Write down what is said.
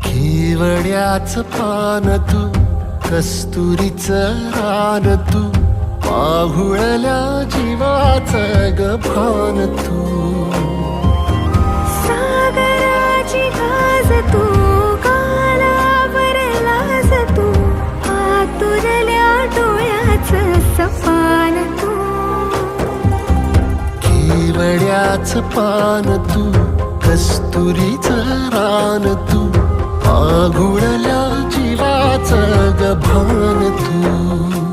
केवड्याच पान तू, कस्तुरीचं रान तू, पाहुळल्या जीवाचं ग भान तू. सागराची गाज तू, कालावरलास तू, आतुरल्या डोळ्याचं सपान तू. केवड्याच पान तू, कस्तुरीचं रान तू, आघुळल्या जीवाचं ग भान तू.